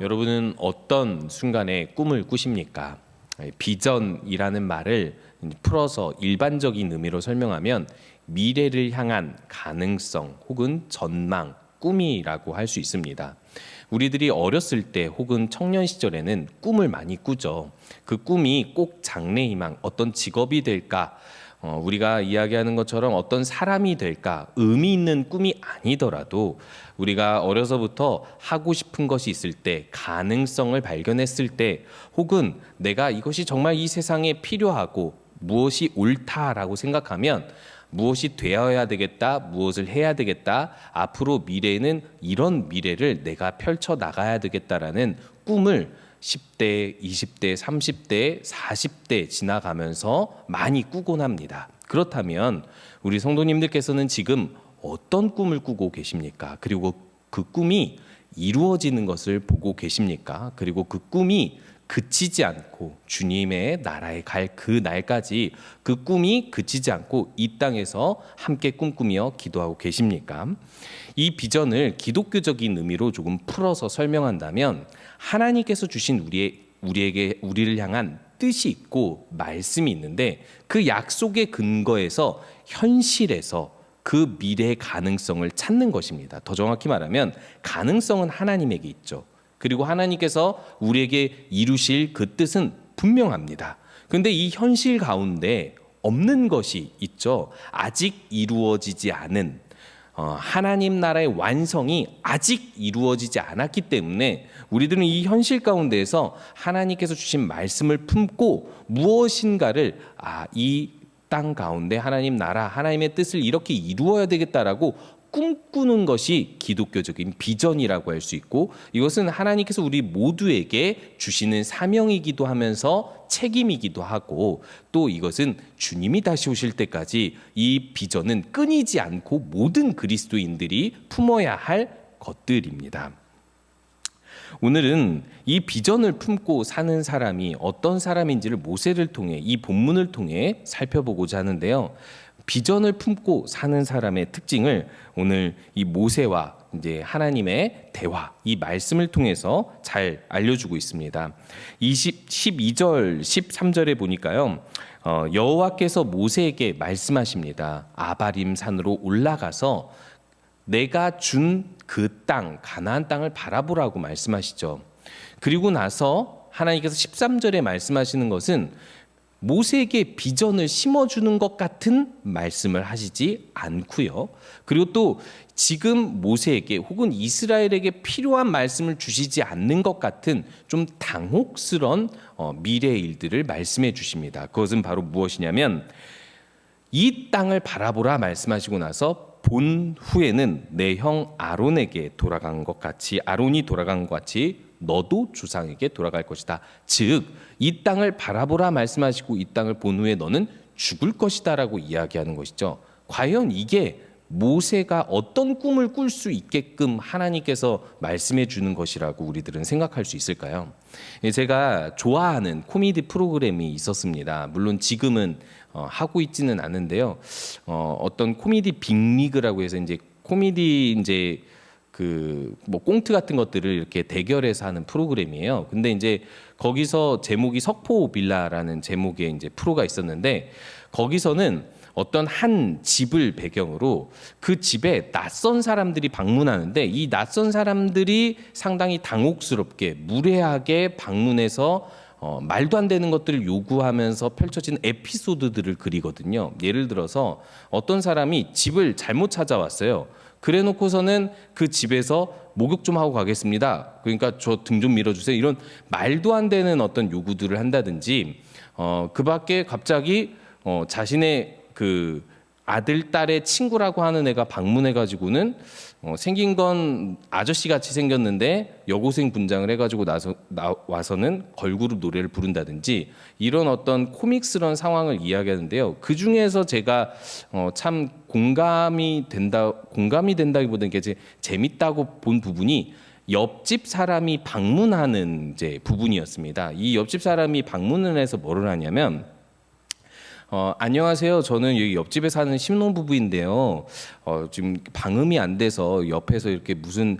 여러분은 어떤 순간에 꿈을 꾸십니까? 비전이라는 말을 풀어서 일반적인 의미로 설명하면 미래를 향한 가능성 혹은 전망, 꿈이라고 할 수 있습니다. 우리들이 어렸을 때 혹은 청년 시절에는 꿈을 많이 꾸죠. 그 꿈이 꼭 장래희망, 어떤 직업이 될까, 우리가 이야기하는 것처럼 어떤 사람이 될까, 의미 있는 꿈이 아니더라도 우리가 어려서부터 하고 싶은 것이 있을 때, 가능성을 발견했을 때, 혹은 내가 이것이 정말 이 세상에 필요하고 무엇이 옳다라고 생각하면 무엇이 되어야 되겠다, 무엇을 해야 되겠다, 앞으로 미래에는 이런 미래를 내가 펼쳐 나가야 되겠다라는 꿈을 10대, 20대, 30대, 40대 지나가면서 많이 꾸곤 합니다. 그렇다면 우리 성도님들께서는 지금 어떤 꿈을 꾸고 계십니까? 그리고 그 꿈이 이루어지는 것을 보고 계십니까? 그리고 그 꿈이 그치지 않고 주님의 나라에 갈 그 날까지 그 꿈이 그치지 않고 이 땅에서 함께 꿈꾸며 기도하고 계십니까? 이 비전을 기독교적인 의미로 조금 풀어서 설명한다면 하나님께서 주신 우리를 향한 뜻이 있고 말씀이 있는데 그 약속의 근거에서 현실에서 그 미래의 가능성을 찾는 것입니다. 더 정확히 말하면 가능성은 하나님에게 있죠. 그리고 하나님께서 우리에게 이루실 그 뜻은 분명합니다. 그런데 이 현실 가운데 없는 것이 있죠. 아직 이루어지지 않은 하나님 나라의 완성이 아직 이루어지지 않았기 때문에 우리들은 이 현실 가운데에서 하나님께서 주신 말씀을 품고 무엇인가를 이 땅 가운데 하나님 나라, 하나님의 뜻을 이렇게 이루어야 되겠다라고 꿈꾸는 것이 기독교적인 비전이라고 할 수 있고, 이것은 하나님께서 우리 모두에게 주시는 사명이기도 하면서 책임이기도 하고, 또 이것은 주님이 다시 오실 때까지 이 비전은 끊이지 않고 모든 그리스도인들이 품어야 할 것들입니다. 오늘은 이 비전을 품고 사는 사람이 어떤 사람인지를 모세를 통해, 이 본문을 통해 살펴보고자 하는데요. 비전을 품고 사는 사람의 특징을 오늘 이 모세와 이제 하나님의 대화, 이 말씀을 통해서 잘 알려주고 있습니다. 12절, 13절에 보니까요. 여호와께서 모세에게 말씀하십니다. 아바림 산으로 올라가서 내가 준 그 땅, 가나안 땅을 바라보라고 말씀하시죠. 그리고 나서 하나님께서 13절에 말씀하시는 것은 모세에게 비전을 심어주는 것 같은 말씀을 하시지 않고요. 그리고 또 지금 모세에게 혹은 이스라엘에게 필요한 말씀을 주시지 않는 것 같은 좀 당혹스러운 미래의 일들을 말씀해 주십니다. 그것은 바로 무엇이냐면 이 땅을 바라보라 말씀하시고 나서 본 후에는 내 형 아론이 돌아간 것 같이 너도 조상에게 돌아갈 것이다. 즉 이 땅을 바라보라 말씀하시고 이 땅을 본 후에 너는 죽을 것이다라고 이야기하는 것이죠. 과연 이게 모세가 어떤 꿈을 꿀 수 있게끔 하나님께서 말씀해 주는 것이라고 우리들은 생각할 수 있을까요? 제가 좋아하는 코미디 프로그램이 있었습니다. 물론 지금은 하고 있지는 않은데요. 어떤 코미디 빅리그라고 해서 이제 코미디 이제 뭐 꽁트 같은 것들을 이렇게 대결해서 하는 프로그램이에요. 근데 이제 거기서 제목이 석포 빌라라는 제목의 이제 프로가 있었는데 거기서는 어떤 한 집을 배경으로 그 집에 낯선 사람들이 방문하는데 이 낯선 사람들이 상당히 당혹스럽게 무례하게 방문해서 말도 안 되는 것들을 요구하면서 펼쳐진 에피소드들을 그리거든요. 예를 들어서 어떤 사람이 집을 잘못 찾아왔어요. 그래 놓고서는 그 집에서 목욕 좀 하고 가겠습니다. 그러니까 저 등 좀 밀어주세요. 이런 말도 안 되는 어떤 요구들을 한다든지 그 밖에 갑자기 자신의 그 아들, 딸의 친구라고 하는 애가 방문해가지고는 생긴 건 아저씨 같이 생겼는데 여고생 분장을 해가지고 와서는 걸그룹 노래를 부른다든지 이런 어떤 코믹스런 상황을 이야기하는데요. 그 중에서 제가 참 공감이 된다기보다는 이게 재밌다고 본 부분이 옆집 사람이 방문하는 이제 부분이었습니다. 이 옆집 사람이 방문을 해서 뭐를 하냐면 안녕하세요. 저는 여기 옆집에 사는 신혼부부인데요. 지금 방음이 안 돼서 옆에서 이렇게 무슨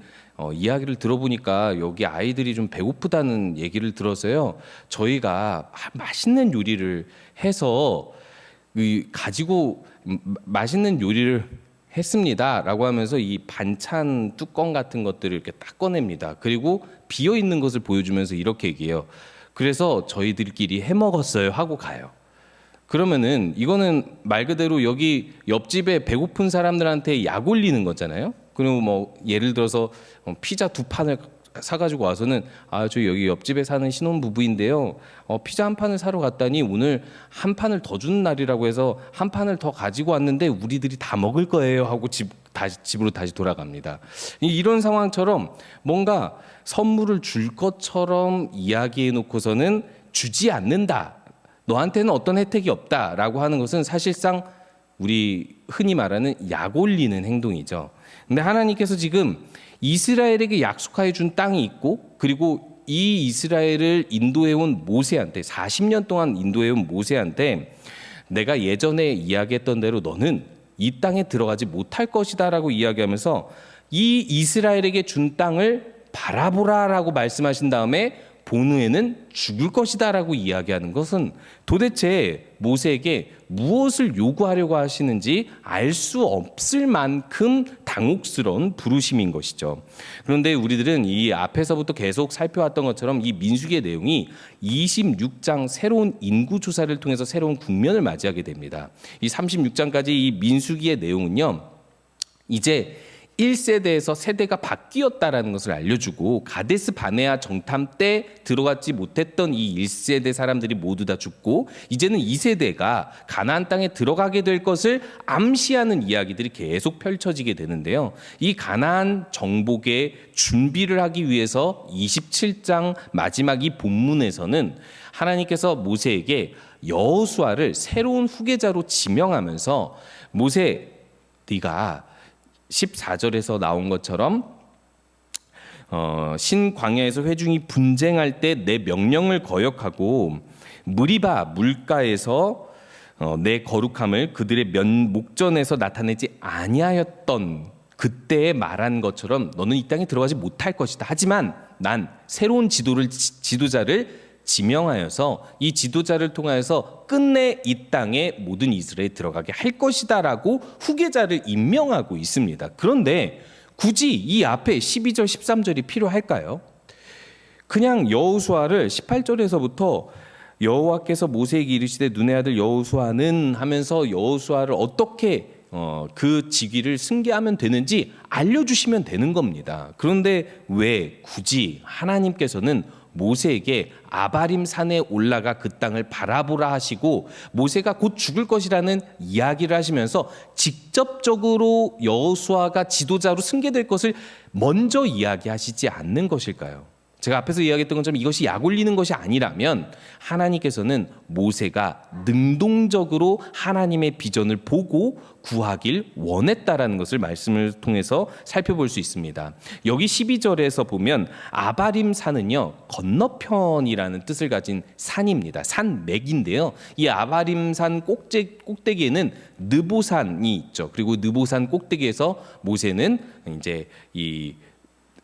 이야기를 들어보니까 여기 아이들이 좀 배고프다는 얘기를 들어서요. 저희가 맛있는 요리를 해서 가지고 맛있는 요리를 했습니다라고 하면서 이 반찬 뚜껑 같은 것들을 이렇게 딱 꺼냅니다. 그리고 비어 있는 것을 보여주면서 이렇게 얘기해요. 그래서 저희들끼리 해 먹었어요 하고 가요. 그러면은 이거는 말 그대로 여기 옆집에 배고픈 사람들한테 약 올리는 거잖아요. 그리고 뭐 예를 들어서 피자 2판을 사가지고 와서는 저 여기 옆집에 사는 신혼 부부인데요. 피자 1판을 사러 갔더니 오늘 1판을 더 주는 날이라고 해서 1판을 더 가지고 왔는데 우리들이 다 먹을 거예요 하고 집으로 다시 돌아갑니다. 이런 상황처럼 뭔가 선물을 줄 것처럼 이야기해 놓고서는 주지 않는다. 너한테는 어떤 혜택이 없다라고 하는 것은 사실상 우리 흔히 말하는 약 올리는 행동이죠. 근데 하나님께서 지금 이스라엘에게 약속하여 준 땅이 있고 그리고 이 이스라엘을 인도해온 모세한테 40년 동안 인도해온 모세한테 내가 예전에 이야기했던 대로 너는 이 땅에 들어가지 못할 것이다라고 이야기하면서 이 이스라엘에게 준 땅을 바라보라라고 말씀하신 다음에 본후에는 죽을 것이다라고 이야기하는 것은 도대체 모세에게 무엇을 요구하려고 하시는지 알 수 없을 만큼 당혹스러운 부르심인 것이죠. 그런데 우리들은 이 앞에서부터 계속 살펴왔던 것처럼 이 민수기의 내용이 26장 새로운 인구 조사를 통해서 새로운 국면을 맞이하게 됩니다. 이 36장까지 이 민수기의 내용은요. 이제 1세대에서 세대가 바뀌었다라는 것을 알려주고 가데스 바네아 정탐 때 들어가지 못했던 이 1세대 사람들이 모두 다 죽고 이제는 2세대가 가나안 땅에 들어가게 될 것을 암시하는 이야기들이 계속 펼쳐지게 되는데요. 이 가나안 정복의 준비를 하기 위해서 27장 마지막 이 본문에서는 하나님께서 모세에게 여호수아를 새로운 후계자로 지명하면서 모세 네가 14절에서 나온 것처럼 신광야에서 회중이 분쟁할 때 내 명령을 거역하고 무리바 물가에서 내 거룩함을 그들의 목전에서 나타내지 아니하였던 그때에 말한 것처럼 너는 이 땅에 들어가지 못할 것이다. 하지만 난 새로운 지도자를 지명하여서 이 지도자를 통하여서 끝내 이 땅에 모든 이스라엘이 들어가게 할 것이다라고 후계자를 임명하고 있습니다. 그런데 굳이 이 앞에 12절 13절이 필요할까요? 그냥 여호수아를 18절에서부터 여호와께서 모세에게 이르시되 눈의 아들 여호수아는 하면서 여호수아를 어떻게 그 직위를 승계하면 되는지 알려주시면 되는 겁니다. 그런데 왜 굳이 하나님께서는 모세에게 아바림 산에 올라가 그 땅을 바라보라 하시고 모세가 곧 죽을 것이라는 이야기를 하시면서 직접적으로 여호수아가 지도자로 승계될 것을 먼저 이야기하시지 않는 것일까요? 제가 앞에서 이야기했던 것처럼 이것이 약 올리는 것이 아니라면 하나님께서는 모세가 능동적으로 하나님의 비전을 보고 구하길 원했다라는 것을 말씀을 통해서 살펴볼 수 있습니다. 여기 12절에서 보면 아바림 산은요 건너편이라는 뜻을 가진 산입니다. 산맥인데요. 이 아바림 산 꼭대기에는 느보산이 있죠. 그리고 느보산 꼭대기에서 모세는 이제 이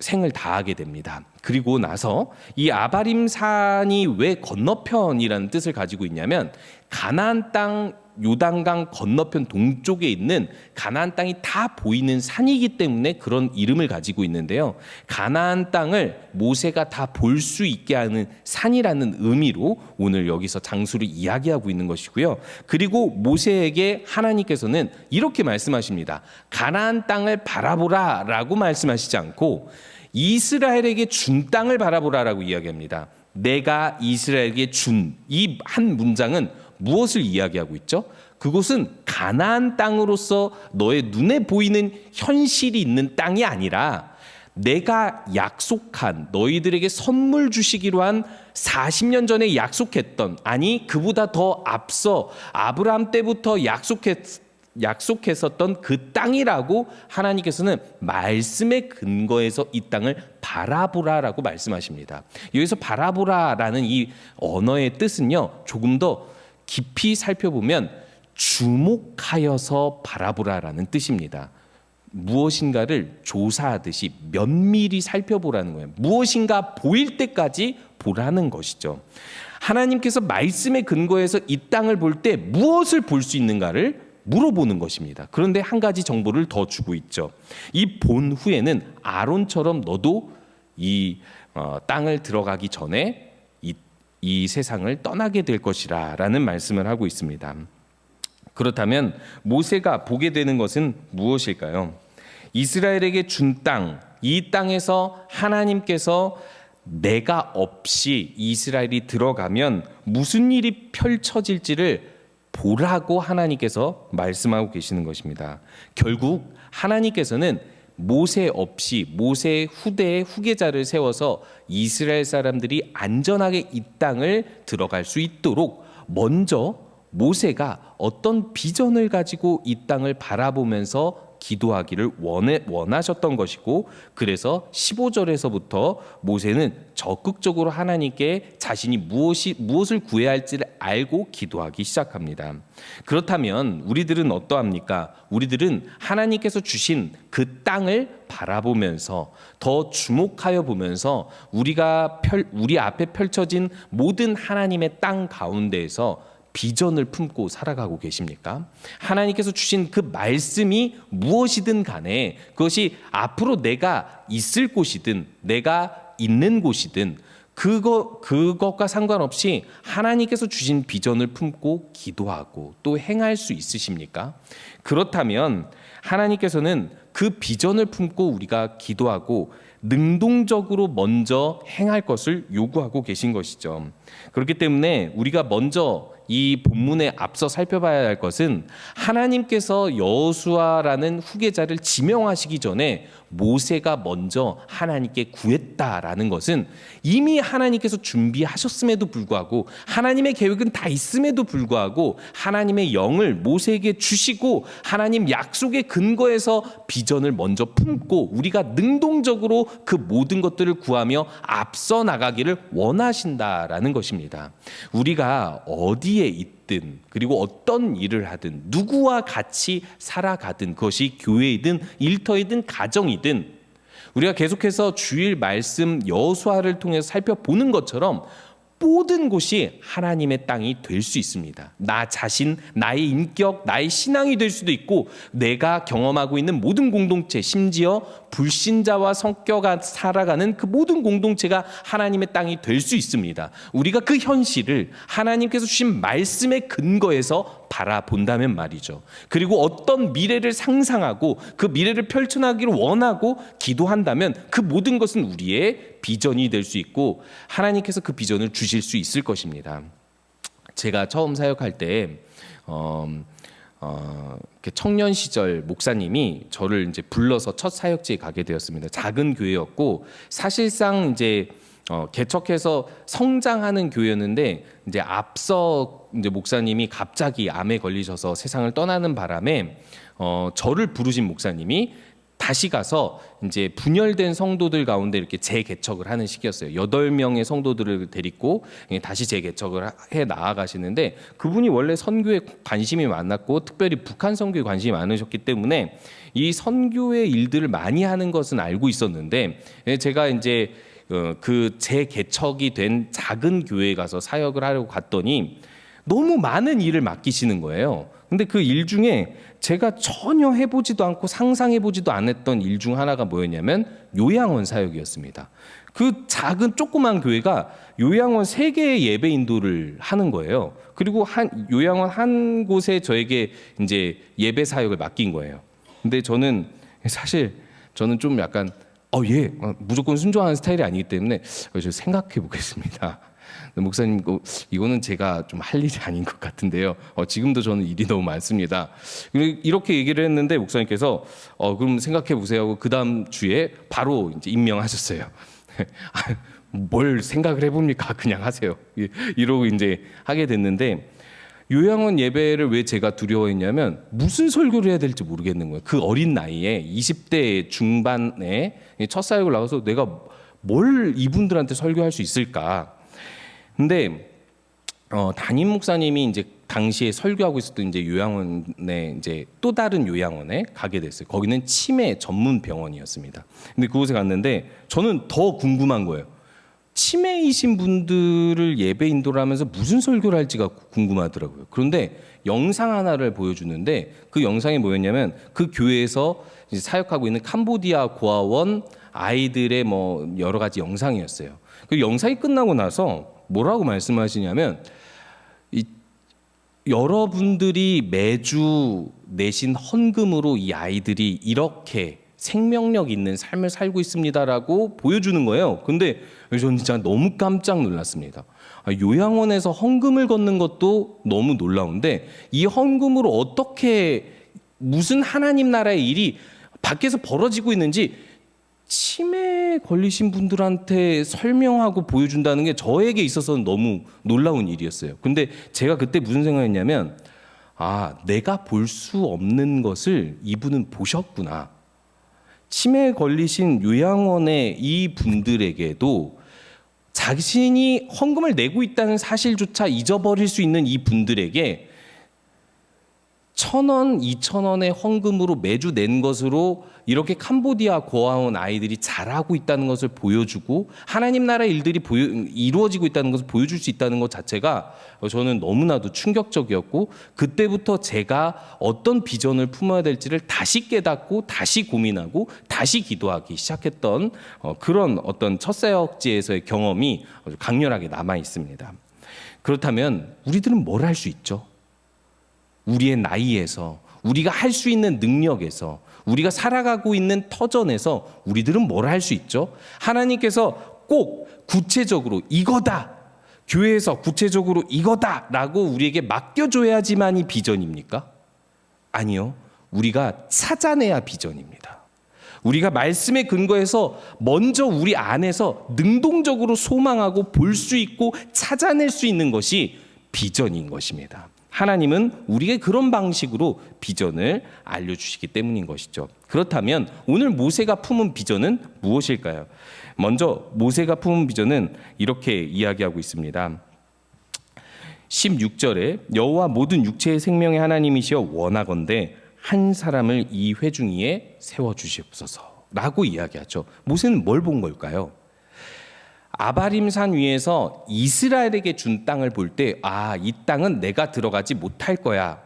생을 다하게 됩니다. 그리고 나서 이 아바림 산이 왜 건너편이라는 뜻을 가지고 있냐면 가나안 땅 요단강 건너편 동쪽에 있는 가나안 땅이 다 보이는 산이기 때문에 그런 이름을 가지고 있는데요. 가나안 땅을 모세가 다 볼 수 있게 하는 산이라는 의미로 오늘 여기서 장소를 이야기하고 있는 것이고요. 그리고 모세에게 하나님께서는 이렇게 말씀하십니다. 가나안 땅을 바라보라라고 말씀하시지 않고 이스라엘에게 준 땅을 바라보라라고 이야기합니다. 내가 이스라엘에게 준 이 한 문장은 무엇을 이야기하고 있죠? 그곳은 가나안 땅으로서 너의 눈에 보이는 현실이 있는 땅이 아니라 내가 약속한 너희들에게 선물 주시기로 한 40년 전에 약속했던 아니 그보다 더 앞서 아브라함 때부터 약속했었던 그 땅이라고 하나님께서는 말씀의 근거에서 이 땅을 바라보라라고 말씀하십니다. 여기서 바라보라라는 이 언어의 뜻은요 조금 더 깊이 살펴보면 주목하여서 바라보라라는 뜻입니다. 무엇인가를 조사하듯이 면밀히 살펴보라는 거예요. 무엇인가 보일 때까지 보라는 것이죠. 하나님께서 말씀에 근거해서 이 땅을 볼 때 무엇을 볼 수 있는가를 물어보는 것입니다. 그런데 한 가지 정보를 더 주고 있죠. 이 본 후에는 아론처럼 너도 이 땅을 들어가기 전에 이 세상을 떠나게 될 것이라 라는 말씀을 하고 있습니다. 그렇다면 모세가 보게 되는 것은 무엇일까요? 이스라엘에게 준 땅, 이 땅에서 하나님께서 내가 없이 이스라엘이 들어가면 무슨 일이 펼쳐질지를 보라고 하나님께서 말씀하고 계시는 것입니다. 결국 하나님께서는 모세 없이 모세의 후대의 후계자를 세워서 이스라엘 사람들이 안전하게 이 땅을 들어갈 수 있도록 먼저 모세가 어떤 비전을 가지고 이 땅을 바라보면서 기도하기를 원하셨던 것이고, 그래서 15절에서부터 모세는 적극적으로 하나님께 자신이 무엇을 구해야 할지를 알고 기도하기 시작합니다. 그렇다면 우리들은 어떠합니까? 우리들은 하나님께서 주신 그 땅을 바라보면서 더 주목하여 보면서 우리 앞에 펼쳐진 모든 하나님의 땅 가운데에서 비전을 품고 살아가고 계십니까? 하나님께서 주신 그 말씀이 무엇이든 간에 그것이 앞으로 내가 있을 곳이든 내가 있는 곳이든 그것과 상관없이 하나님께서 주신 비전을 품고 기도하고 또 행할 수 있으십니까? 그렇다면 하나님께서는 그 비전을 품고 우리가 기도하고 능동적으로 먼저 행할 것을 요구하고 계신 것이죠. 그렇기 때문에 우리가 먼저 이 본문에 앞서 살펴봐야 할 것은 하나님께서 여호수아라는 후계자를 지명하시기 전에 모세가 먼저 하나님께 구했다라는 것은 이미 하나님께서 준비하셨음에도 불구하고 하나님의 계획은 다 있음에도 불구하고 하나님의 영을 모세에게 주시고 하나님 약속의 근거에서 비전을 먼저 품고 우리가 능동적으로 그 모든 것들을 구하며 앞서 나가기를 원하신다라는 것입니다. 우리가 어디에 있든 그리고 어떤 일을 하든 누구와 같이 살아가든 그것이 교회이든 일터이든 가정이든 우리가 계속해서 주일 말씀 여호수아를 통해서 살펴보는 것처럼 모든 곳이 하나님의 땅이 될 수 있습니다. 나 자신, 나의 인격, 나의 신앙이 될 수도 있고 내가 경험하고 있는 모든 공동체, 심지어 불신자와 섞여 살아가는 그 모든 공동체가 하나님의 땅이 될 수 있습니다. 우리가 그 현실을 하나님께서 주신 말씀의 근거에서 바라본다면 말이죠. 그리고 어떤 미래를 상상하고 그 미래를 펼쳐나가기를 원하고 기도한다면 그 모든 것은 우리의 비전이 될 수 있고 하나님께서 그 비전을 주실 수 있을 것입니다. 제가 처음 사역할 때 청년 시절 목사님이 저를 이제 불러서 첫 사역지에 가게 되었습니다. 작은 교회였고 사실상 이제 개척해서 성장하는 교회였는데 이제 앞서 이제 목사님이 갑자기 암에 걸리셔서 세상을 떠나는 바람에 저를 부르신 목사님이 다시 가서 이제 분열된 성도들 가운데 이렇게 재개척을 하는 시기였어요. 8명의 성도들을 데리고 다시 재개척을 해 나아가시는데 그분이 원래 선교에 관심이 많았고 특별히 북한 선교에 관심이 많으셨기 때문에 이 선교의 일들을 많이 하는 것은 알고 있었는데 제가 이제 그 재개척이 된 작은 교회에 가서 사역을 하려고 갔더니 너무 많은 일을 맡기시는 거예요. 근데 그 일 중에 제가 전혀 해보지도 않고 상상해보지도 않았던 일 중 하나가 뭐였냐면 요양원 사역이었습니다. 그 작은 조그만 교회가 요양원 3개의 예배 인도를 하는 거예요. 그리고 요양원 한 곳에 저에게 이제 예배 사역을 맡긴 거예요. 근데 저는 사실 좀 약간 무조건 순종하는 스타일이 아니기 때문에 저 생각해 보겠습니다. 목사님 이거는 제가 좀 할 일이 아닌 것 같은데요. 지금도 저는 일이 너무 많습니다. 이렇게 얘기를 했는데 목사님께서 그럼 생각해 보세요 하고 그 다음 주에 바로 이제 임명하셨어요. 뭘 생각을 해봅니까? 그냥 하세요. 이러고 이제 하게 됐는데 요양원 예배를 왜 제가 두려워했냐면 무슨 설교를 해야 될지 모르겠는 거예요. 그 어린 나이에 20대 중반에 첫 사역을 나가서 내가 뭘 이분들한테 설교할 수 있을까? 근데 담임 목사님이 이제 당시에 설교하고 있었던 이제 요양원에 이제 또 다른 요양원에 가게 됐어요. 거기는 치매 전문 병원이었습니다. 근데 그곳에 갔는데 저는 더 궁금한 거예요. 치매이신 분들을 예배 인도를 하면서 무슨 설교를 할지가 궁금하더라고요. 그런데 영상 하나를 보여주는데 그 영상이 뭐였냐면 그 교회에서 이제 사역하고 있는 캄보디아 고아원 아이들의 뭐 여러 가지 영상이었어요. 그 영상이 끝나고 나서 뭐라고 말씀하시냐면 여러분들이 매주 내신 헌금으로 이 아이들이 이렇게 생명력 있는 삶을 살고 있습니다라고 보여주는 거예요. 근데 저는 진짜 너무 깜짝 놀랐습니다. 요양원에서 헌금을 걷는 것도 너무 놀라운데 이 헌금으로 어떻게 무슨 하나님 나라의 일이 밖에서 벌어지고 있는지 치매에 걸리신 분들한테 설명하고 보여준다는 게 저에게 있어서는 너무 놀라운 일이었어요. 근데 제가 그때 무슨 생각했냐면 내가 볼 수 없는 것을 이분은 보셨구나. 치매에 걸리신 요양원의 이 분들에게도 자신이 헌금을 내고 있다는 사실조차 잊어버릴 수 있는 이 분들에게 1,000원, 2,000원의 헌금으로 매주 낸 것으로 이렇게 캄보디아 고아원 아이들이 잘하고 있다는 것을 보여주고 하나님 나라의 일들이 이루어지고 있다는 것을 보여줄 수 있다는 것 자체가 저는 너무나도 충격적이었고 그때부터 제가 어떤 비전을 품어야 될지를 다시 깨닫고 다시 고민하고 다시 기도하기 시작했던 그런 어떤 첫 사역지에서의 경험이 아주 강렬하게 남아 있습니다. 그렇다면 우리들은 뭘 할 수 있죠? 우리의 나이에서 우리가 할 수 있는 능력에서 우리가 살아가고 있는 터전에서 우리들은 뭘 할 수 있죠? 하나님께서 꼭 구체적으로 이거다, 교회에서 구체적으로 이거다라고 우리에게 맡겨줘야지만이 비전입니까? 아니요. 우리가 찾아내야 비전입니다. 우리가 말씀에 근거해서 먼저 우리 안에서 능동적으로 소망하고 볼 수 있고 찾아낼 수 있는 것이 비전인 것입니다. 하나님은 우리에게 그런 방식으로 비전을 알려주시기 때문인 것이죠. 그렇다면 오늘 모세가 품은 비전은 무엇일까요? 먼저 모세가 품은 비전은 이렇게 이야기하고 있습니다. 16절에 여호와 모든 육체의 생명의 하나님이시여 원하건대 한 사람을 이 회중위에 세워주시옵소서라고 이야기하죠. 모세는 뭘 본 걸까요? 아바림산 위에서 이스라엘에게 준 땅을 볼 때 이 땅은 내가 들어가지 못할 거야.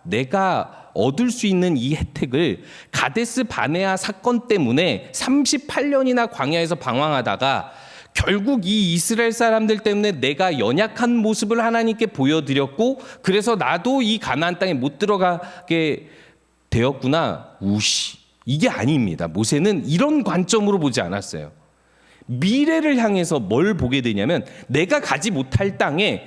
내가 얻을 수 있는 이 혜택을 가데스 바네아 사건 때문에 38년이나 광야에서 방황하다가 결국 이 이스라엘 사람들 때문에 내가 연약한 모습을 하나님께 보여드렸고 그래서 나도 이 가나안 땅에 못 들어가게 되었구나. 이게 아닙니다. 모세는 이런 관점으로 보지 않았어요. 미래를 향해서 뭘 보게 되냐면 내가 가지 못할 땅에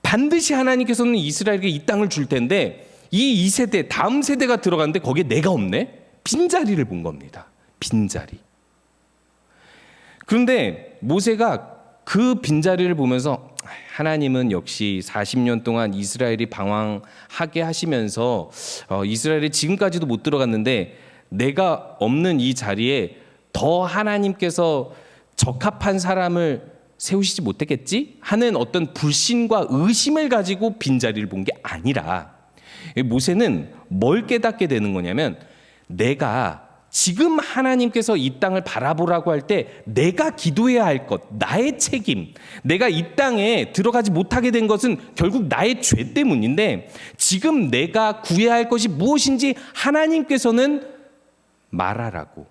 반드시 하나님께서는 이스라엘에게 이 땅을 줄 텐데 이 2세대 다음 세대가 들어갔는데 거기에 내가 없네. 빈자리를 본 겁니다. 빈자리. 그런데 모세가 그 빈자리를 보면서 하나님은 역시 40년 동안 이스라엘이 방황하게 하시면서 이스라엘이 지금까지도 못 들어갔는데 내가 없는 이 자리에 더 하나님께서 적합한 사람을 세우시지 못했겠지? 하는 어떤 불신과 의심을 가지고 빈자리를 본 게 아니라 모세는 뭘 깨닫게 되는 거냐면 내가 지금 하나님께서 이 땅을 바라보라고 할 때 내가 기도해야 할 것, 나의 책임, 내가 이 땅에 들어가지 못하게 된 것은 결국 나의 죄 때문인데 지금 내가 구해야 할 것이 무엇인지 하나님께서는 말하라고,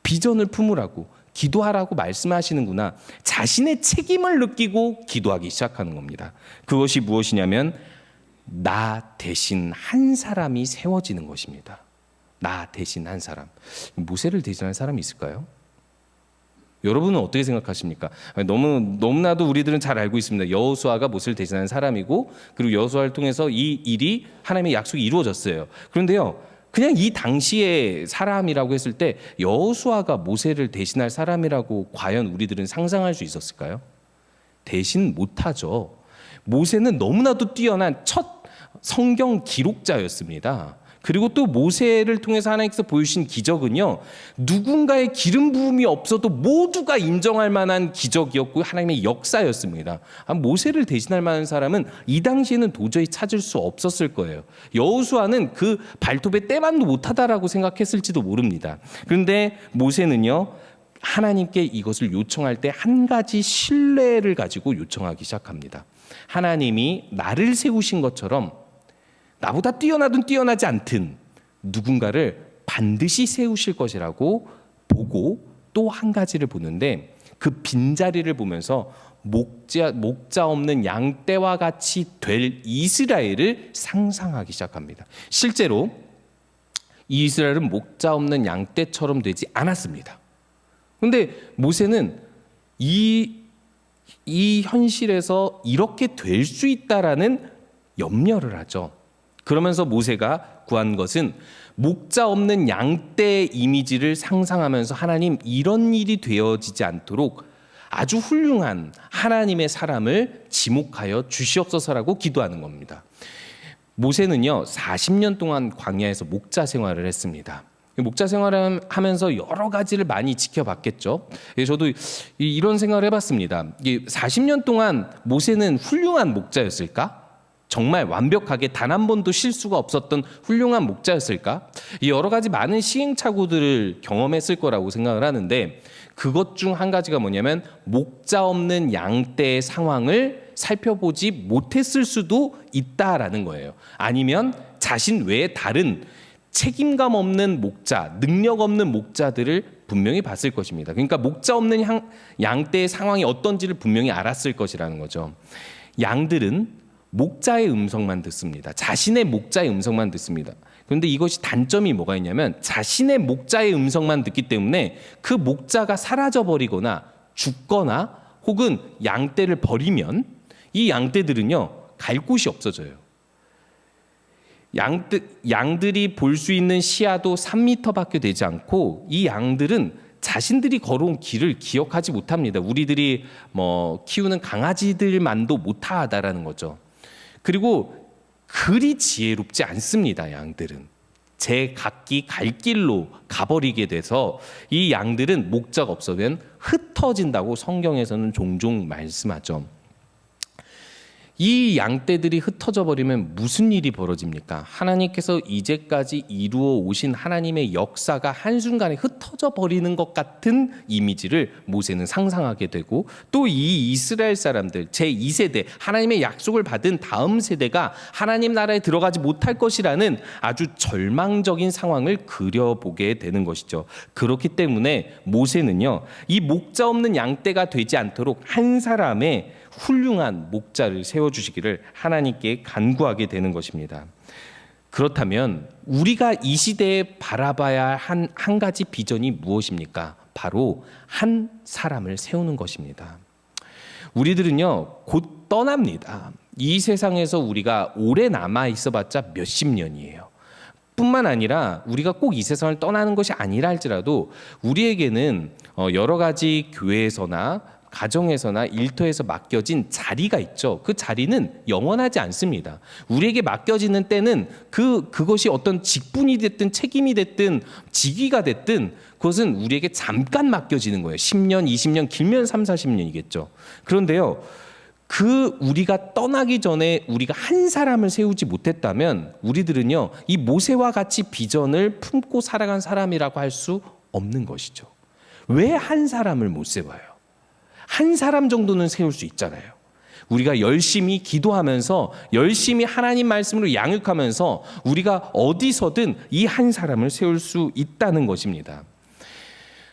비전을 품으라고, 기도하라고 말씀하시는구나. 자신의 책임을 느끼고 기도하기 시작하는 겁니다. 그것이 무엇이냐면 나 대신 한 사람이 세워지는 것입니다. 나 대신 한 사람. 모세를 대신할 사람이 있을까요? 여러분은 어떻게 생각하십니까? 너무나도 우리들은 잘 알고 있습니다. 여호수아가 모세를 대신하는 사람이고 그리고 여호수아를 통해서 이 일이 하나님의 약속이 이루어졌어요. 그런데요. 그냥 이 당시의 사람이라고 했을 때 여호수아가 모세를 대신할 사람이라고 과연 우리들은 상상할 수 있었을까요? 대신 못하죠. 모세는 너무나도 뛰어난 첫 성경 기록자였습니다. 그리고 또 모세를 통해서 하나님께서 보여주신 기적은요, 누군가의 기름 부음이 없어도 모두가 인정할 만한 기적이었고 하나님의 역사였습니다. 모세를 대신할 만한 사람은 이 당시에는 도저히 찾을 수 없었을 거예요. 여호수아는 그 발톱에 때만도 못하다라고 생각했을지도 모릅니다. 그런데 모세는요, 하나님께 이것을 요청할 때 한 가지 신뢰를 가지고 요청하기 시작합니다. 하나님이 나를 세우신 것처럼 나보다 뛰어나든 뛰어나지 않든 누군가를 반드시 세우실 것이라고 보고 또 한 가지를 보는데, 그 빈자리를 보면서 목자 없는 양떼와 같이 될 이스라엘을 상상하기 시작합니다. 실제로 이스라엘은 목자 없는 양떼처럼 되지 않았습니다. 그런데 모세는 이 현실에서 이렇게 될 수 있다라는 염려를 하죠. 그러면서 모세가 구한 것은 목자 없는 양떼의 이미지를 상상하면서 하나님, 이런 일이 되어지지 않도록 아주 훌륭한 하나님의 사람을 지목하여 주시옵소서라고 기도하는 겁니다. 모세는요, 40년 동안 광야에서 목자 생활을 했습니다. 목자 생활을 하면서 여러 가지를 많이 지켜봤겠죠. 저도 이런 생각을 해봤습니다. 40년 동안 모세는 훌륭한 목자였을까? 정말 완벽하게 단 한 번도 실수가 없었던 훌륭한 목자였을까? 여러 가지 많은 시행착오들을 경험했을 거라고 생각을 하는데, 그것 중 한 가지가 뭐냐면 목자 없는 양떼의 상황을 살펴보지 못했을 수도 있다라는 거예요. 아니면 자신 외에 다른 책임감 없는 목자, 능력 없는 목자들을 분명히 봤을 것입니다. 그러니까 목자 없는 양떼의 상황이 어떤지를 분명히 알았을 것이라는 거죠. 양들은 목자의 음성만 듣습니다. 자신의 목자의 음성만 듣습니다. 그런데 이것이 단점이 뭐가 있냐면, 자신의 목자의 음성만 듣기 때문에 그 목자가 사라져버리거나 죽거나 혹은 양떼를 버리면 이 양떼들은요, 갈 곳이 없어져요. 양들이 볼 수 있는 시야도 3m밖에 되지 않고, 이 양들은 자신들이 걸어온 길을 기억하지 못합니다. 우리들이 키우는 강아지들만도 못하다라는 거죠. 그리고 그리 지혜롭지 않습니다. 양들은 제 각기 갈 길로 가버리게 돼서 이 양들은 목자가 없으면 흩어진다고 성경에서는 종종 말씀하죠. 이 양떼들이 흩어져 버리면 무슨 일이 벌어집니까? 하나님께서 이제까지 이루어 오신 하나님의 역사가 한순간에 흩어져 버리는 것 같은 이미지를 모세는 상상하게 되고, 또 이 이스라엘 사람들 제2세대, 하나님의 약속을 받은 다음 세대가 하나님 나라에 들어가지 못할 것이라는 아주 절망적인 상황을 그려보게 되는 것이죠. 그렇기 때문에 모세는요, 이 목자 없는 양떼가 되지 않도록 한 사람의 훌륭한 목자를 세워주시기를 하나님께 간구하게 되는 것입니다. 그렇다면 우리가 이 시대에 바라봐야 한 가지 비전이 무엇입니까? 바로 한 사람을 세우는 것입니다. 우리들은요, 곧 떠납니다. 이 세상에서 우리가 오래 남아 있어봤자 몇십 년이에요. 뿐만 아니라 우리가 꼭 이 세상을 떠나는 것이 아니라 할지라도 우리에게는 여러 가지 교회에서나 가정에서나 일터에서 맡겨진 자리가 있죠. 그 자리는 영원하지 않습니다. 우리에게 맡겨지는 때는 그것이 어떤 직분이 됐든 책임이 됐든 직위가 됐든 그것은 우리에게 잠깐 맡겨지는 거예요. 10년, 20년, 길면 3, 40년이겠죠. 그런데요, 우리가 떠나기 전에 우리가 한 사람을 세우지 못했다면 우리들은요, 이 모세와 같이 비전을 품고 살아간 사람이라고 할 수 없는 것이죠. 왜 한 사람을 못 세워요? 한 사람 정도는 세울 수 있잖아요. 우리가 열심히 기도하면서 열심히 하나님 말씀으로 양육하면서 우리가 어디서든 이 한 사람을 세울 수 있다는 것입니다.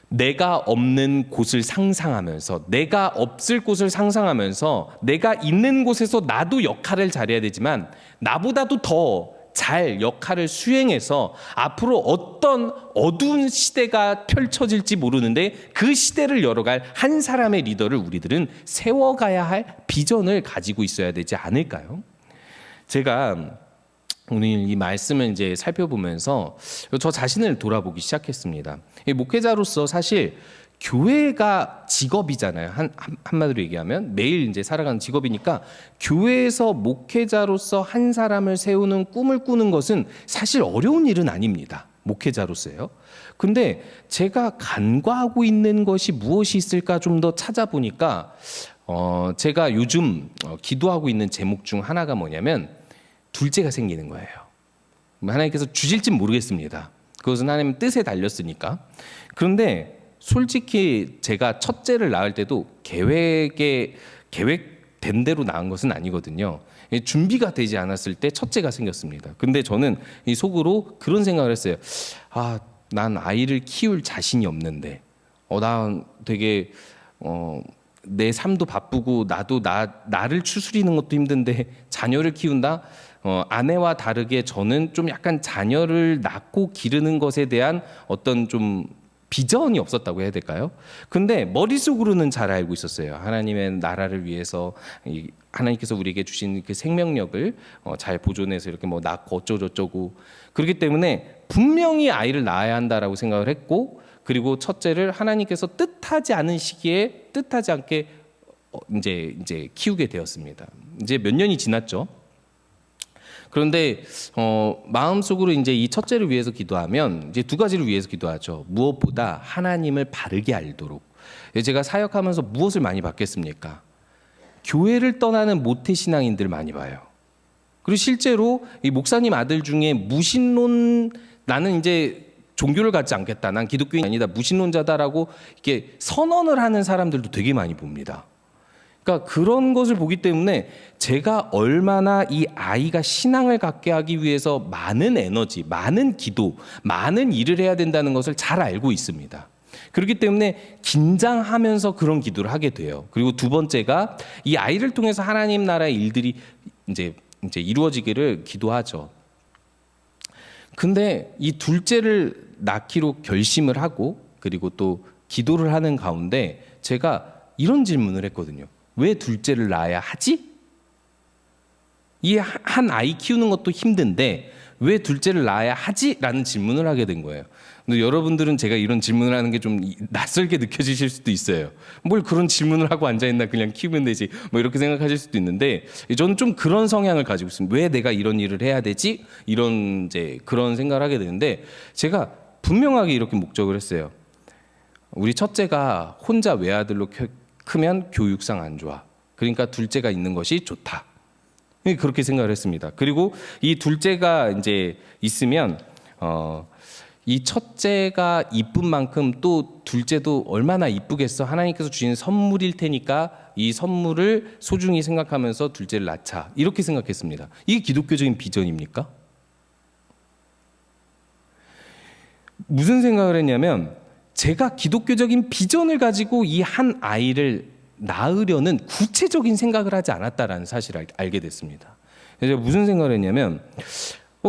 내가 없는 곳을 상상하면서, 내가 없을 곳을 상상하면서 내가 있는 곳에서 나도 역할을 잘해야 되지만 나보다도 더 잘 역할을 수행해서 앞으로 어떤 어두운 시대가 펼쳐질지 모르는데 그 시대를 열어갈 한 사람의 리더를 우리들은 세워가야 할 비전을 가지고 있어야 되지 않을까요? 제가 오늘 이 말씀을 이제 살펴보면서 저 자신을 돌아보기 시작했습니다. 목회자로서 사실 교회가 직업이잖아요. 한마디로 얘기하면 매일 이제 살아가는 직업이니까 교회에서 목회자로서 한 사람을 세우는 꿈을 꾸는 것은 사실 어려운 일은 아닙니다. 목회자로서요. 근데 제가 간과하고 있는 것이 무엇이 있을까 좀 더 찾아보니까 제가 요즘 기도하고 있는 제목 중 하나가 뭐냐면 둘째가 생기는 거예요. 하나님께서 주실진 모르겠습니다. 그것은 하나님 뜻에 달렸으니까. 그런데 솔직히 제가 첫째를 낳을 때도 계획된 대로 낳은 것은 아니거든요. 준비가 되지 않았을 때 첫째가 생겼습니다. 근데 저는 이 속으로 그런 생각을 했어요. 난 아이를 키울 자신이 없는데, 난 되게 내 삶도 바쁘고 나도 나를 추스리는 것도 힘든데 자녀를 키운다. 아내와 다르게 저는 좀 약간 자녀를 낳고 기르는 것에 대한 어떤 좀 비전이 없었다고 해야 될까요? 근데 머릿속으로는 잘 알고 있었어요. 하나님의 나라를 위해서 하나님께서 우리에게 주신 그 생명력을 잘 보존해서 이렇게 뭐 낳고 어쩌고저쩌고 그렇기 때문에 분명히 아이를 낳아야 한다라고 생각을 했고, 그리고 첫째를 하나님께서 뜻하지 않은 시기에 뜻하지 않게 이제 키우게 되었습니다. 이제 몇 년이 지났죠. 그런데 마음속으로 이제 이 첫째를 위해서 기도하면 이제 두 가지를 위해서 기도하죠. 무엇보다 하나님을 바르게 알도록. 제가 사역하면서 무엇을 많이 받겠습니까? 교회를 떠나는 모태 신앙인들 많이 봐요. 그리고 실제로 이 목사님 아들 중에 무신론, 나는 이제 종교를 갖지 않겠다, 난 기독교인이 아니다, 무신론자다라고 이렇게 선언을 하는 사람들도 되게 많이 봅니다. 그러니까 그런 것을 보기 때문에 제가 얼마나 이 아이가 신앙을 갖게 하기 위해서 많은 에너지, 많은 기도, 많은 일을 해야 된다는 것을 잘 알고 있습니다. 그렇기 때문에 긴장하면서 그런 기도를 하게 돼요. 그리고 두 번째가 이 아이를 통해서 하나님 나라의 일들이 이제 이루어지기를 기도하죠. 근데 이 둘째를 낳기로 결심을 하고 그리고 또 기도를 하는 가운데 제가 이런 질문을 했거든요. 왜 둘째를 낳아야 하지? 이 한 아이 키우는 것도 힘든데 왜 둘째를 낳아야 하지? 라는 질문을 하게 된 거예요. 근데 여러분들은 제가 이런 질문을 하는 게 좀 낯설게 느껴지실 수도 있어요. 뭘 그런 질문을 하고 앉아있나, 그냥 키우면 되지, 뭐 이렇게 생각하실 수도 있는데, 저는 좀 그런 성향을 가지고 있습니다. 왜 내가 이런 일을 해야 되지? 이런 그런 생각을 하게 되는데, 제가 분명하게 이렇게 목적을 했어요. 우리 첫째가 혼자 외아들로 크면 교육상 안 좋아. 그러니까 둘째가 있는 것이 좋다. 그렇게 생각을 했습니다. 그리고 이 둘째가 이제 있으면 이 첫째가 이쁜 만큼 또 둘째도 얼마나 이쁘겠어. 하나님께서 주신 선물일 테니까 이 선물을 소중히 생각하면서 둘째를 낳자. 이렇게 생각했습니다. 이게 기독교적인 비전입니까? 무슨 생각을 했냐면, 제가 기독교적인 비전을 가지고 이 한 아이를 낳으려는 구체적인 생각을 하지 않았다라는 사실을 알게 됐습니다. 그래서 무슨 생각을 했냐면,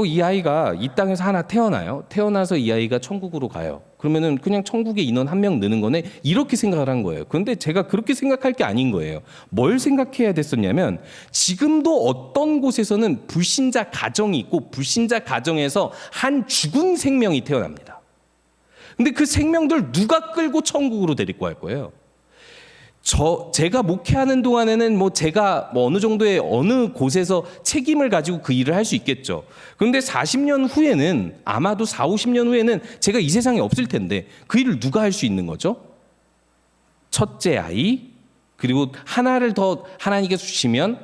이 아이가 이 땅에서 하나 태어나요. 태어나서 이 아이가 천국으로 가요. 그러면은 그냥 천국에 인원 한 명 느는 거네, 이렇게 생각을 한 거예요. 그런데 제가 그렇게 생각할 게 아닌 거예요. 뭘 생각해야 됐었냐면, 지금도 어떤 곳에서는 불신자 가정이 있고 불신자 가정에서 한 죽은 생명이 태어납니다. 근데 그 생명들 누가 끌고 천국으로 데리고 갈 거예요? 제가 목회하는 동안에는 제가 어느 정도의 어느 곳에서 책임을 가지고 그 일을 할 수 있겠죠. 그런데 40년 후에는, 아마도 4, 50년 후에는 제가 이 세상에 없을 텐데 그 일을 누가 할 수 있는 거죠? 첫째 아이, 그리고 하나를 더 하나님께서 주시면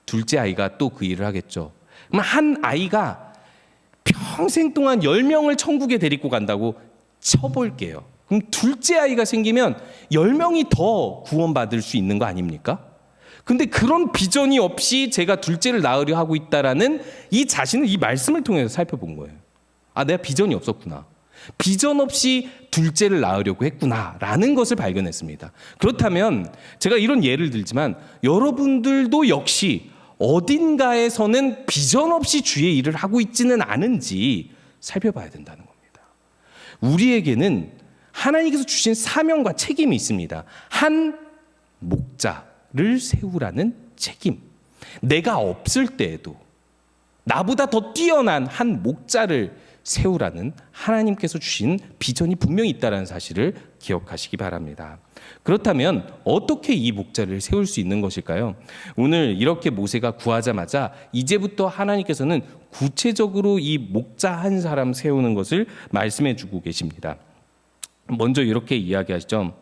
둘째 아이가 또 그 일을 하겠죠. 그럼 한 아이가 평생 동안 10명을 천국에 데리고 간다고 쳐볼게요. 그럼 둘째 아이가 생기면 10명이 더 구원받을 수 있는 거 아닙니까? 근데 그런 비전이 없이 제가 둘째를 낳으려 하고 있다라는 이 자신을 이 말씀을 통해서 살펴본 거예요. 내가 비전이 없었구나. 비전 없이 둘째를 낳으려고 했구나라는 것을 발견했습니다. 그렇다면 제가 이런 예를 들지만 여러분들도 역시 어딘가에서는 비전 없이 주의 일을 하고 있지는 않은지 살펴봐야 된다는 겁니다. 우리에게는 하나님께서 주신 사명과 책임이 있습니다. 한 목자를 세우라는 책임. 내가 없을 때에도 나보다 더 뛰어난 한 목자를 세우라는 하나님께서 주신 비전이 분명히 있다는 사실을 기억하시기 바랍니다. 그렇다면 어떻게 이 목자를 세울 수 있는 것일까요? 오늘 이렇게 모세가 구하자마자 이제부터 하나님께서는 구체적으로 이 목자 한 사람 세우는 것을 말씀해 주고 계십니다. 먼저 이렇게 이야기하시죠.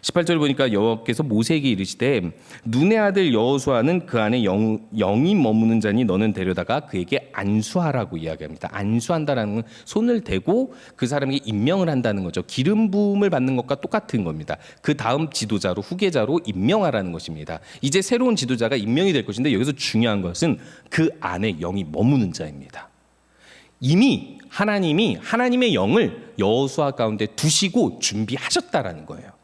18절 보니까 여호와께서 모세에게 이르시되 눈의 아들 여호수아는 그 안에 영이 머무는 자니 너는 데려다가 그에게 안수하라고 이야기합니다. 안수한다라는 건 손을 대고 그 사람에게 임명을 한다는 거죠. 기름 부음을 받는 것과 똑같은 겁니다. 그 다음 지도자로 후계자로 임명하라는 것입니다. 이제 새로운 지도자가 임명이 될 것인데 여기서 중요한 것은 그 안에 영이 머무는 자입니다. 이미 하나님이 하나님의 영을 여호수아 가운데 두시고 준비하셨다라는 거예요.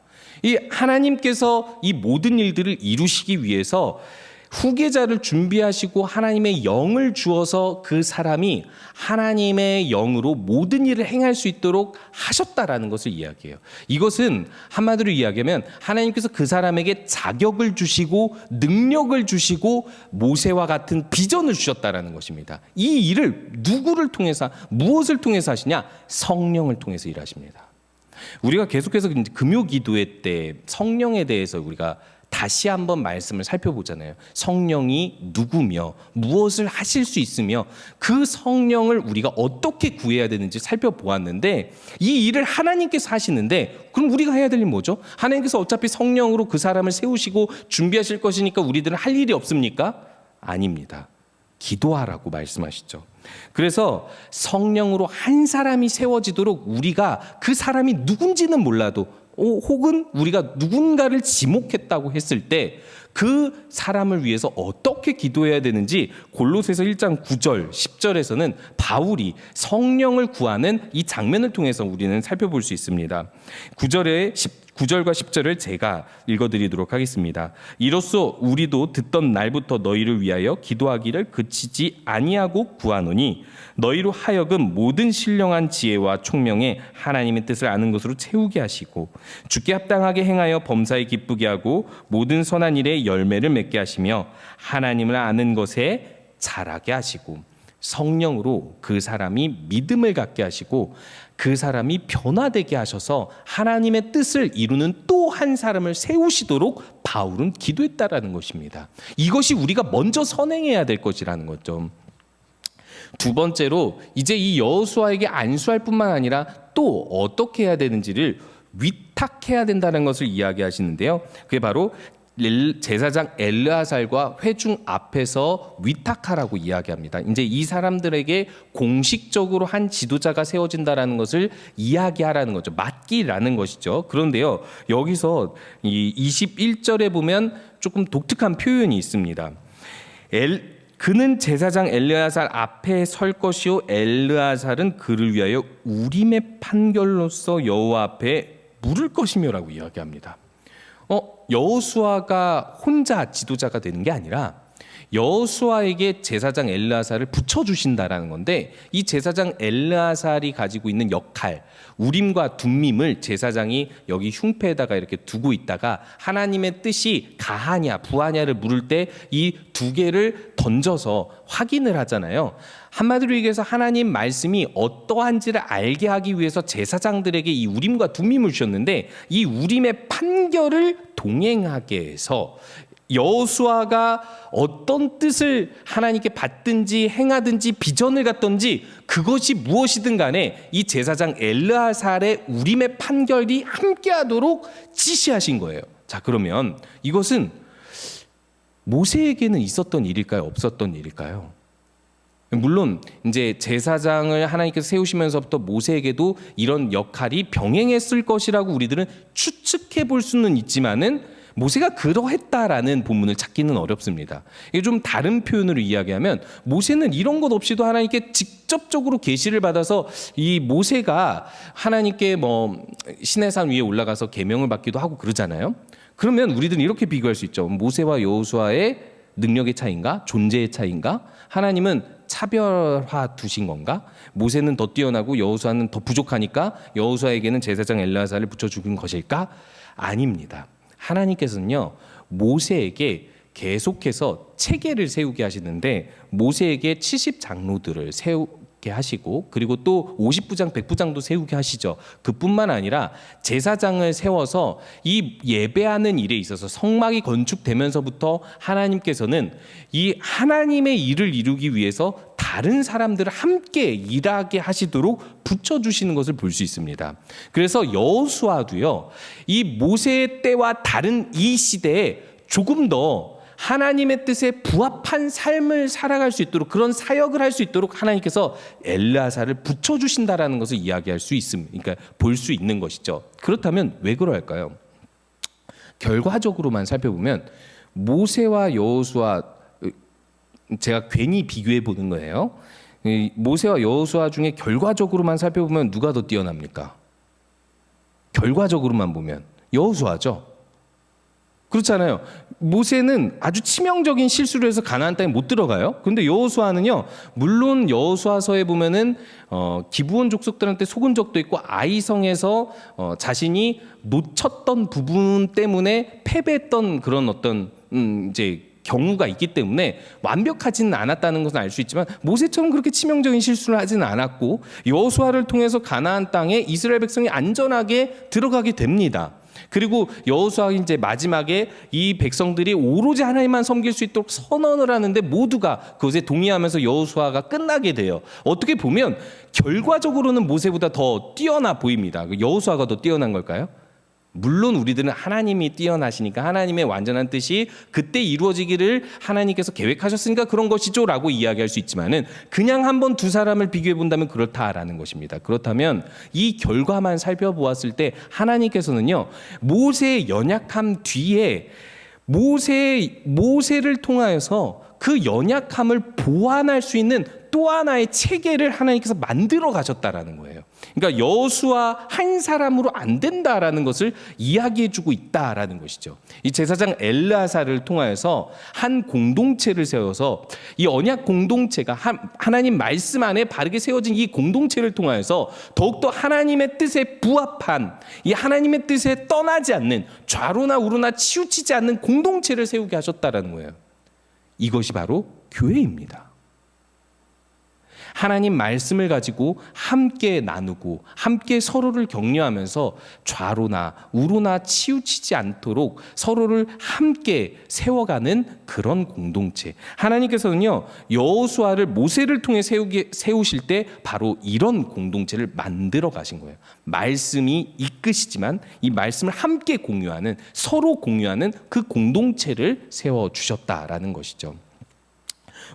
이 하나님께서 이 모든 일들을 이루시기 위해서 후계자를 준비하시고 하나님의 영을 주어서 그 사람이 하나님의 영으로 모든 일을 행할 수 있도록 하셨다라는 것을 이야기해요. 이것은 한마디로 이야기하면 하나님께서 그 사람에게 자격을 주시고 능력을 주시고 모세와 같은 비전을 주셨다라는 것입니다. 이 일을 누구를 통해서 무엇을 통해서 하시냐? 성령을 통해서 일하십니다. 우리가 계속해서 금요 기도회 때 성령에 대해서 우리가 다시 한번 말씀을 살펴보잖아요. 성령이 누구며 무엇을 하실 수 있으며 그 성령을 우리가 어떻게 구해야 되는지 살펴보았는데 이 일을 하나님께서 하시는데 그럼 우리가 해야 될 일은 뭐죠? 하나님께서 어차피 성령으로 그 사람을 세우시고 준비하실 것이니까 우리들은 할 일이 없습니까? 아닙니다. 기도하라고 말씀하시죠. 그래서 성령으로 한 사람이 세워지도록 우리가 그 사람이 누군지는 몰라도 혹은 우리가 누군가를 지목했다고 했을 때 그 사람을 위해서 어떻게 기도해야 되는지 골로새서 1장 9절 10절에서는 바울이 성령을 구하는 이 장면을 통해서 우리는 살펴볼 수 있습니다. 9절과 10절을 제가 읽어드리도록 하겠습니다. 이로써 우리도 듣던 날부터 너희를 위하여 기도하기를 그치지 아니하고 구하노니 너희로 하여금 모든 신령한 지혜와 총명에 하나님의 뜻을 아는 것으로 채우게 하시고 주께 합당하게 행하여 범사에 기쁘게 하고 모든 선한 일에 열매를 맺게 하시며 하나님을 아는 것에 자라게 하시고 성령으로 그 사람이 믿음을 갖게 하시고 그 사람이 변화되게 하셔서 하나님의 뜻을 이루는 또 한 사람을 세우시도록 바울은 기도했다라는 것입니다. 이것이 우리가 먼저 선행해야 될 것이라는 거죠. 두 번째로 이제 이 여호수아에게 안수할 뿐만 아니라 또 어떻게 해야 되는지를 위탁해야 된다는 것을 이야기하시는데요. 그게 바로 제사장 엘르아살과 회중 앞에서 위탁하라고 이야기합니다. 이제 이 사람들에게 공식적으로 한 지도자가 세워진다라는 것을 이야기하라는 거죠. 맡기라는 것이죠. 그런데요, 여기서 이 21절에 보면 조금 독특한 표현이 있습니다. 그는 제사장 엘르아살 앞에 설 것이요 엘르아살은 그를 위하여 우림의 판결로서 여호와 앞에 물을 것이며라고 이야기합니다. 여호수아가 혼자 지도자가 되는 게 아니라 여호수아에게 제사장 엘르아살을 붙여주신다라는 건데 이 제사장 엘르아살이 가지고 있는 역할 우림과 둠밈을 제사장이 여기 흉패에다가 이렇게 두고 있다가 하나님의 뜻이 가하냐 부하냐를 물을 때 이 두 개를 던져서 확인을 하잖아요. 한마디로 얘기해서 하나님 말씀이 어떠한지를 알게 하기 위해서 제사장들에게 이 우림과 둠밈을 주셨는데 이 우림의 판결을 동행하게 해서 여호수아가 어떤 뜻을 하나님께 받든지 행하든지 비전을 갖든지 그것이 무엇이든 간에 이 제사장 엘르아살의 우림의 판결이 함께하도록 지시하신 거예요. 자, 그러면 이것은 모세에게는 있었던 일일까요? 없었던 일일까요? 물론 이제 제사장을 하나님께서 세우시면서부터 모세에게도 이런 역할이 병행했을 것이라고 우리들은 추측해 볼 수는 있지만은 모세가 그러했다라는 본문을 찾기는 어렵습니다. 이게 좀 다른 표현으로 이야기하면 모세는 이런 것 없이도 하나님께 직접적으로 계시를 받아서 이 모세가 하나님께 시내산 위에 올라가서 계명을 받기도 하고 그러잖아요. 그러면 우리들은 이렇게 비교할 수 있죠. 모세와 여호수아의 능력의 차이인가? 존재의 차이인가? 하나님은 차별화 두신 건가? 모세는 더 뛰어나고 여호수아는 더 부족하니까 여호수아에게는 제사장 엘르아살을 붙여주는 것일까? 아닙니다. 하나님께서는요 모세에게 계속해서 체계를 세우게 하시는데 모세에게 70장로들을 받게 하시고 그리고 또 50부장 100부장도 세우게 하시죠. 그뿐만 아니라 제사장을 세워서 이 예배하는 일에 있어서 성막이 건축되면서부터 하나님께서는 이 하나님의 일을 이루기 위해서 다른 사람들을 함께 일하게 하시도록 붙여주시는 것을 볼 수 있습니다. 그래서 여호수아도요, 이 모세의 때와 다른 이 시대에 조금 더 하나님의 뜻에 부합한 삶을 살아갈 수 있도록, 그런 사역을 할 수 있도록 하나님께서 엘르아사를 붙여주신다라는 것을 이야기할 수 있습니다. 그러니까 볼 수 있는 것이죠. 그렇다면 왜 그럴까요? 결과적으로만 살펴보면 모세와 여호수아, 제가 괜히 비교해 보는 거예요. 모세와 여호수아 중에 결과적으로만 살펴보면 누가 더 뛰어납니까? 결과적으로만 보면 여호수아죠. 그렇잖아요. 모세는 아주 치명적인 실수를 해서 가나안 땅에 못 들어가요. 그런데 여호수아는요, 물론 여호수아서에 보면은 기브온 족속들한테 속은 적도 있고 아이성에서 자신이 놓쳤던 부분 때문에 패배했던 그런 어떤 이제 경우가 있기 때문에 완벽하지는 않았다는 것은 알 수 있지만 모세처럼 그렇게 치명적인 실수를 하지는 않았고 여호수아를 통해서 가나안 땅에 이스라엘 백성이 안전하게 들어가게 됩니다. 그리고 여호수아가 이제 마지막에 이 백성들이 오로지 하나님만 섬길 수 있도록 선언을 하는데 모두가 그것에 동의하면서 여호수아가 끝나게 돼요. 어떻게 보면 결과적으로는 모세보다 더 뛰어나 보입니다. 여호수아가 더 뛰어난 걸까요? 물론 우리들은 하나님이 뛰어나시니까 하나님의 완전한 뜻이 그때 이루어지기를 하나님께서 계획하셨으니까 그런 것이죠 라고 이야기할 수 있지만은 그냥 한번 두 사람을 비교해 본다면 그렇다라는 것입니다. 그렇다면 이 결과만 살펴보았을 때 하나님께서는요, 모세의 연약함 뒤에 모세를 통하여서 그 연약함을 보완할 수 있는 또 하나의 체계를 하나님께서 만들어 가셨다라는 거예요. 그러니까 여호수아 한 사람으로 안 된다라는 것을 이야기해주고 있다라는 것이죠. 이 제사장 엘르아사를 통하여서 한 공동체를 세워서 이 언약 공동체가 하나님 말씀 안에 바르게 세워진 이 공동체를 통하여서 더욱더 하나님의 뜻에 부합한, 이 하나님의 뜻에 떠나지 않는, 좌로나 우로나 치우치지 않는 공동체를 세우게 하셨다라는 거예요. 이것이 바로 교회입니다. 하나님 말씀을 가지고 함께 나누고 함께 서로를 격려하면서 좌로나 우로나 치우치지 않도록 서로를 함께 세워가는 그런 공동체. 하나님께서는요, 여호수아를 모세를 통해 세우실 때 바로 이런 공동체를 만들어 가신 거예요. 말씀이 이끄시지만 이 말씀을 함께 공유하는, 서로 공유하는 그 공동체를 세워주셨다라는 것이죠.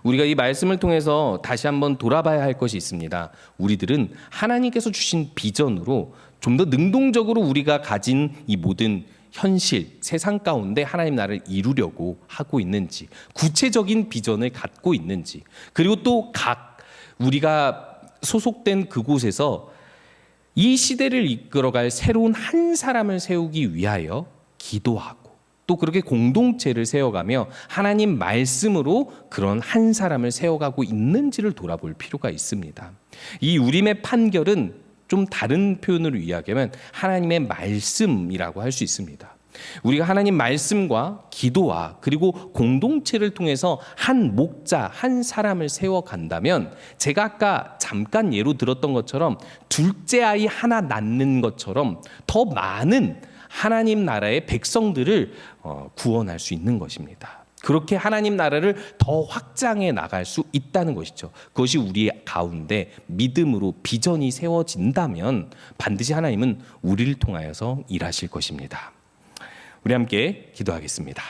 우리가 이 말씀을 통해서 다시 한번 돌아봐야 할 것이 있습니다. 우리들은 하나님께서 주신 비전으로 좀 더 능동적으로 우리가 가진 이 모든 현실, 세상 가운데 하나님 나라를 이루려고 하고 있는지, 구체적인 비전을 갖고 있는지, 그리고 또 각 우리가 소속된 그곳에서 이 시대를 이끌어갈 새로운 한 사람을 세우기 위하여 기도하고 또 그렇게 공동체를 세워가며 하나님 말씀으로 그런 한 사람을 세워가고 있는지를 돌아볼 필요가 있습니다. 이 우림의 판결은 좀 다른 표현으로 이야기하면 하나님의 말씀이라고 할 수 있습니다. 우리가 하나님 말씀과 기도와 그리고 공동체를 통해서 한 목자, 한 사람을 세워간다면 제가 아까 잠깐 예로 들었던 것처럼 둘째 아이 하나 낳는 것처럼 더 많은 하나님 나라의 백성들을 구원할 수 있는 것입니다. 그렇게 하나님 나라를 더 확장해 나갈 수 있다는 것이죠. 그것이 우리 가운데 믿음으로 비전이 세워진다면 반드시 하나님은 우리를 통하여서 일하실 것입니다. 우리 함께 기도하겠습니다.